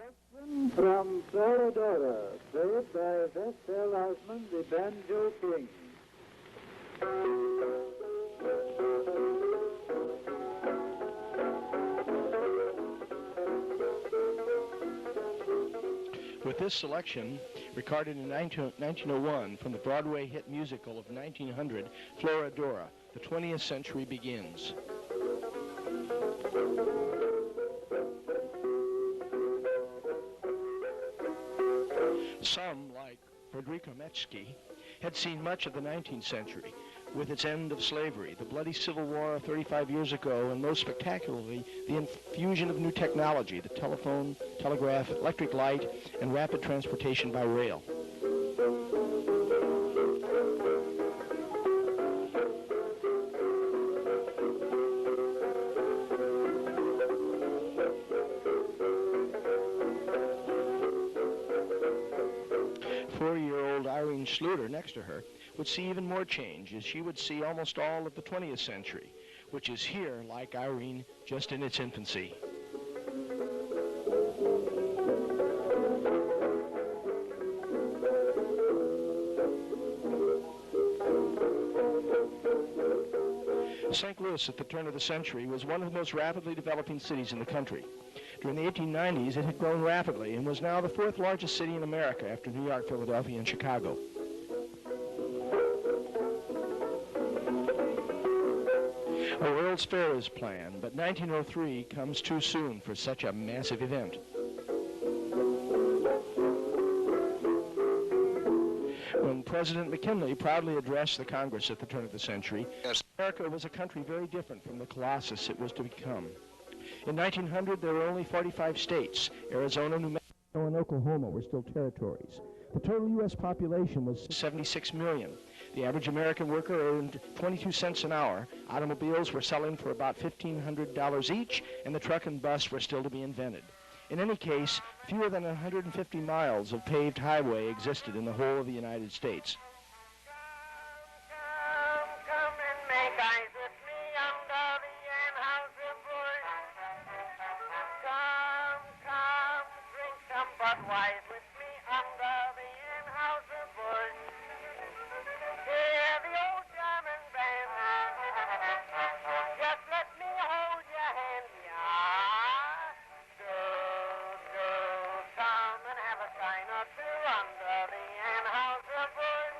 Selection from Floridora, played by Vestal Hansman, the Banjo King. With this selection, recorded in 1901 from the Broadway hit musical of 1900, Floridora, the 20th century begins. Some, like Frederico Metzke, had seen much of the 19th century, with its end of slavery, the bloody Civil War of 35 years ago, and most spectacularly, the infusion of new technology, the telephone, telegraph, electric light, and rapid transportation by rail. Four-year-old Irene Schlueter, next to her, would see even more change, as she would see almost all of the 20th century, which is here, like Irene, just in its infancy. St. Louis at the turn of the century was one of the most rapidly developing cities in the country. During the 1890s, it had grown rapidly and was now the fourth largest city in America after New York, Philadelphia, and Chicago. A World's Fair is planned, but 1903 comes too soon for such a massive event. When President McKinley proudly addressed the Congress at the turn of the century, America was a country very different from the colossus it was to become. In 1900, there were only 45 states. Arizona, New Mexico, and Oklahoma were still territories. The total U.S. population was 76 million. The average American worker earned 22 cents an hour. Automobiles were selling for about $1,500 each, and the truck and bus were still to be invented. In any case, fewer than 150 miles of paved highway existed in the whole of the United States. Come and make eyes with me under the hen-house bush. Come, drink some Budweiser with me under the hen-house bush. Hear the old German band. Just let me hold your hand, yeah. Come and have a sign or two under the hen-house bush.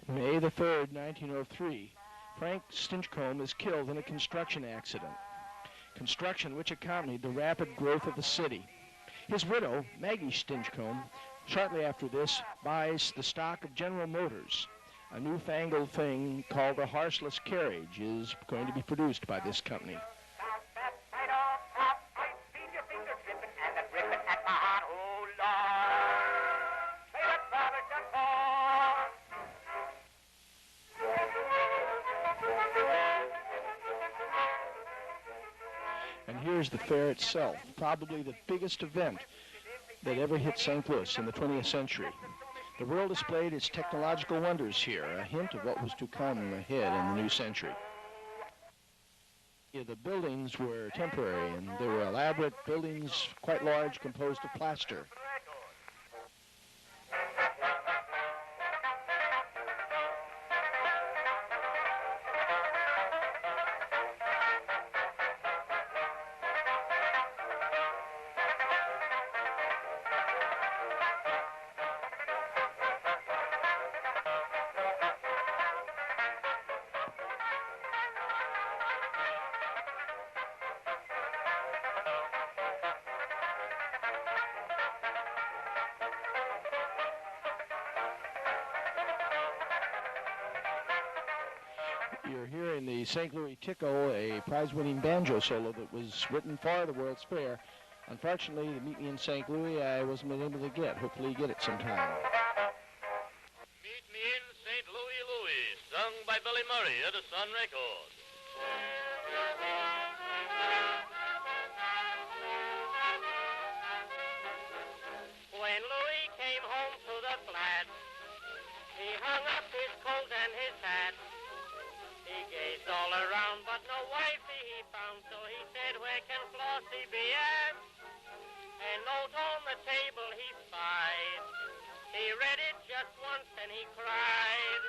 May the 3rd, 1903, Frank Stinchcomb is killed in a construction accident. Construction which accompanied the rapid growth of the city. His widow, Maggie Stinchcomb, shortly after this, buys the stock of General Motors. A newfangled thing called a horseless carriage is going to be produced by this company. And here's the fair itself, probably the biggest event that ever hit St. Louis in the 20th century. The world displayed its technological wonders here, a hint of what was to come ahead in the new century. The buildings were temporary, and they were elaborate buildings, quite large, composed of plaster. You're hearing the St. Louis Tickle, a prize-winning banjo solo that was written for the World's Fair. Unfortunately, to meet me in St. Louis, I wasn't able to get. Hopefully you get it sometime. Meet me in St. Louis, Louie, sung by Billy Murray, Edison Records. When Louie came home to the flat, he hung up his coat and his hat. He gazed all around, but no wifey he found, so he said, where can Flossie be at? a note on the table he spied. He read it just once and he cried.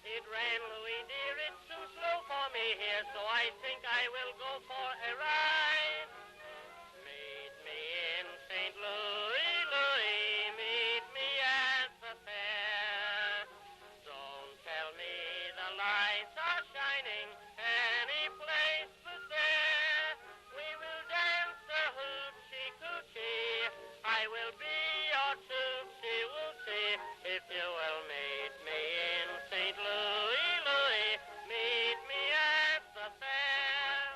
It ran, Louie dear, it's too slow for me here, so I think I will go for a ride. Meet me in St. Louis, Louis, meet me at the fair. Don't tell me the lights are shining, any place but there. We will dance the hoochie-coochie, I will be your tootsie-woochie, if you will meet me in St. Louis, Louis, meet me at the fair.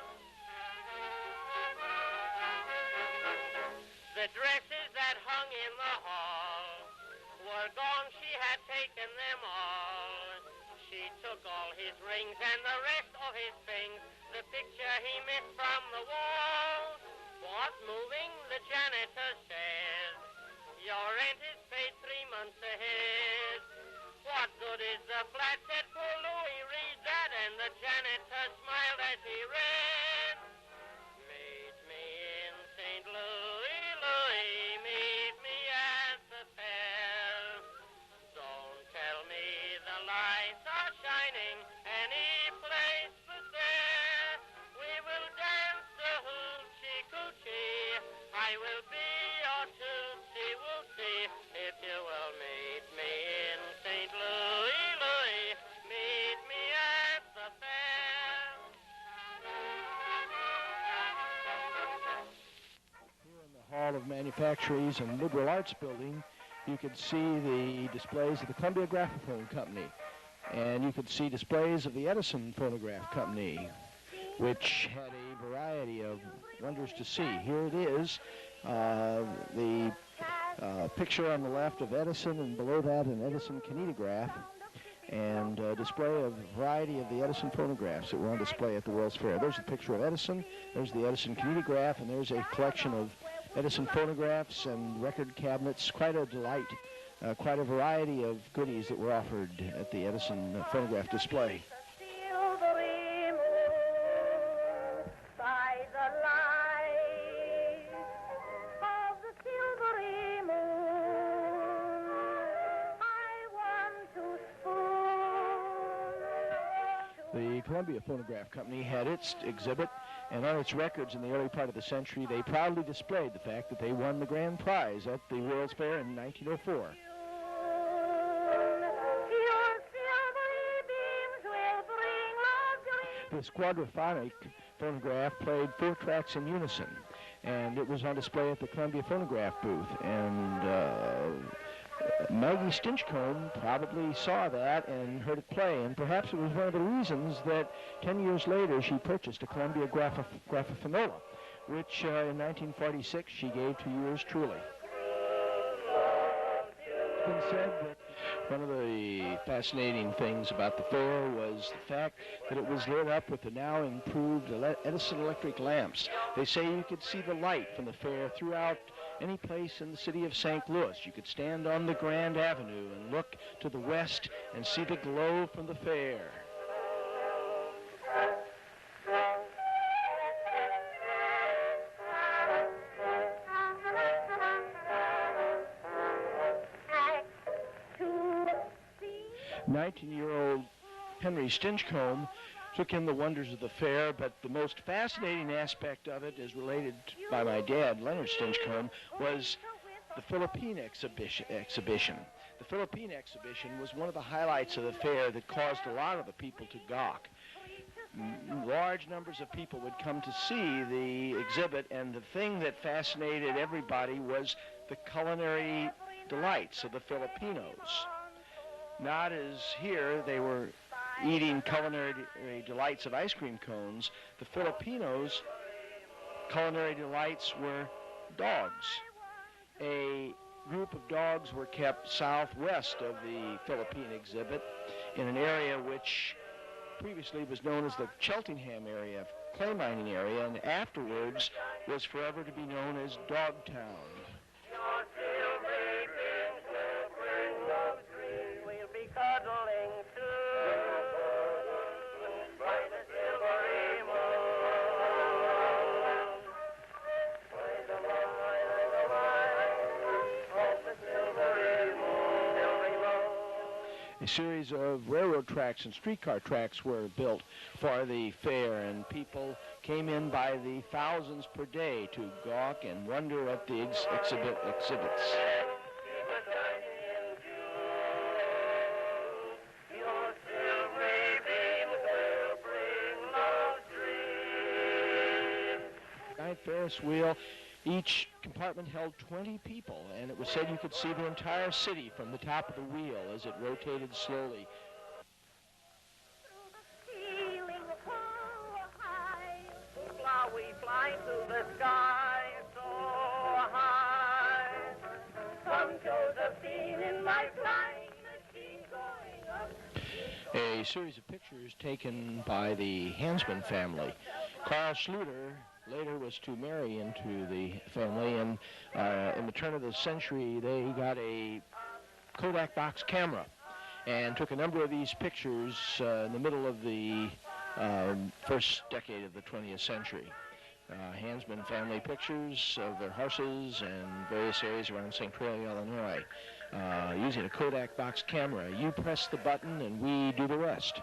The dresses that hung in the hall were gone, she had taken them all. She took all his rings and the rest of his things. The picture he missed from the wall was moving, the janitor said. Your rent is paid 3 months ahead. What good is the flat, said poor Louie, read that, and the janitor smiled as he read. Meet me in St. Louis, Louis, meet me at the fair. Don't tell me the lights are shining, any place but there. We will dance the hoochie-coochie, I will be your tootsie-woochie, if you will meet me in St. Louis, Louis, meet me at the fair. Here in the Hall of Manufactories and Liberal Arts Building, you could see the displays of the Columbia Graphophone Company, and you could see displays of the Edison Phonograph Company, which had a variety of wonders to see. Here it is, the picture on the left of Edison, and below that an Edison kinetograph, and a display of a variety of the Edison phonographs that were on display at the World's Fair. There's a picture of Edison, there's the Edison kinetograph, and there's a collection of Edison phonographs and record cabinets. Quite a delight, quite a variety of goodies that were offered at the Edison phonograph display. Silvery moon by the light of the silvery moon, I want to spoon. The Columbia Phonograph Company had its exhibit, and on its records in the early part of the century, they proudly displayed the fact that they won the grand prize at the World's Fair in 1904. This quadraphonic phonograph played 4 tracks in unison, and it was on display at the Columbia Phonograph booth. And Maggie Stinchcomb probably saw that and heard it play, and perhaps it was one of the reasons that 10 years later she purchased a Columbia Graphophonola, which in 1946 she gave to yours truly. It's been said that one of the fascinating things about the fair was the fact that it was lit up with the now improved Edison electric lamps. They say you could see the light from the fair throughout any place in the city of St. Louis. You could stand on the Grand Avenue and look to the west and see the glow from the fair. "19-year-old Henry Stinchcomb took in the wonders of the fair, but the most fascinating aspect of it, as related by my dad, Leonard Stinchcomb, was the Philippine exhibition. The Philippine exhibition was one of the highlights of the fair that caused a lot of the people to gawk. Large numbers of people would come to see the exhibit, and the thing that fascinated everybody was the culinary delights of the Filipinos. Not as here, they were eating culinary delights of ice cream cones. The Filipinos' culinary delights were dogs. A group of dogs were kept southwest of the Philippine exhibit in an area which previously was known as the Cheltenham area, clay mining area, and afterwards was forever to be known as Dogtown. We'll be cuddling by the silvery moon. By the long island of A series of railroad tracks and streetcar tracks were built for the fair, and people came in by the thousands per day to gawk and wonder at the exhibits. Giant Ferris wheel. Each compartment held 20 people, and it was said you could see the entire city from the top of the wheel as it rotated slowly. We fly to the sky so high. Some Josephine in my flying machine going up. A series of pictures taken by the Hansman family. Carl Schlueter later was to marry into the family, and in the turn of the century they got a Kodak box camera and took a number of these pictures in the middle of the first decade of the 20th century. Hansman family pictures of their horses and various areas around Centralia, Illinois. Using a Kodak box camera, you press the button and we do the rest.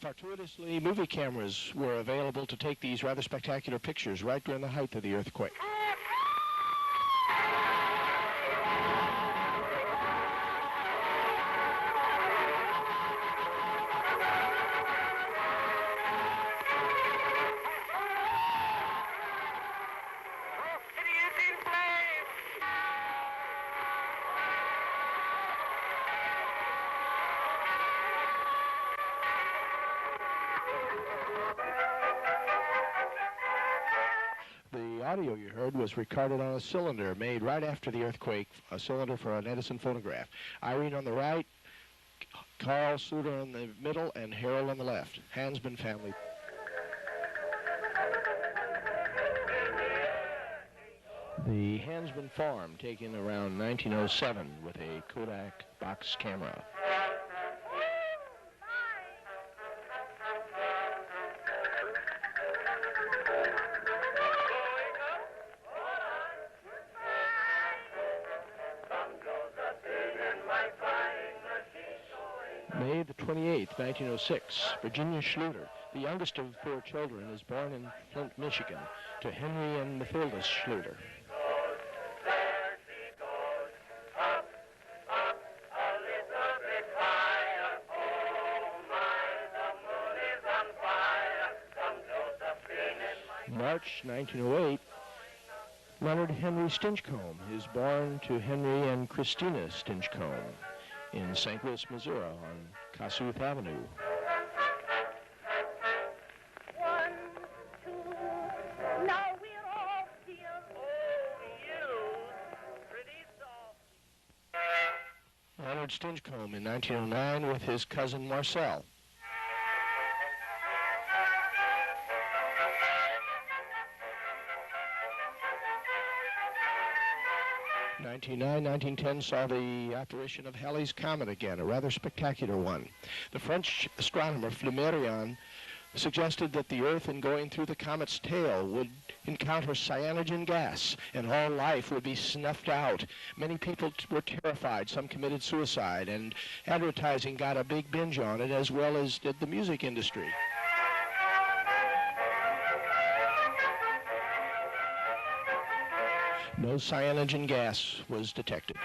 Fortuitously, movie cameras were available to take these rather spectacular pictures right during the height of the earthquake. The audio you heard was recorded on a cylinder made right after the earthquake, a cylinder for an Edison phonograph. Irene on the right, Carl Schlueter in the middle, and Harold on the left. Hansman family. The Hansman Farm, taken around 1907 with a Kodak box camera. May the 28th, 1906, Virginia Schlueter, the youngest of 4 children, is born in Flint, Michigan, to Henry and Mathilda Schlueter. March 1908, Leonard Henry Stinchcomb is born to Henry and Christina Stinchcomb in St. Louis, Missouri, on Kossuth Avenue. 1, 2, now we're all here. Oh, you, pretty soft. Leonard Stinchcomb in 1909 with his cousin Marcel. 1910 saw the apparition of Halley's Comet again, a rather spectacular one. The French astronomer Flammarion suggested that the Earth, in going through the comet's tail, would encounter cyanogen gas and all life would be snuffed out. Many people were terrified. Some committed suicide, and advertising got a big binge on it, as well as did the music industry. No cyanogen gas was detected.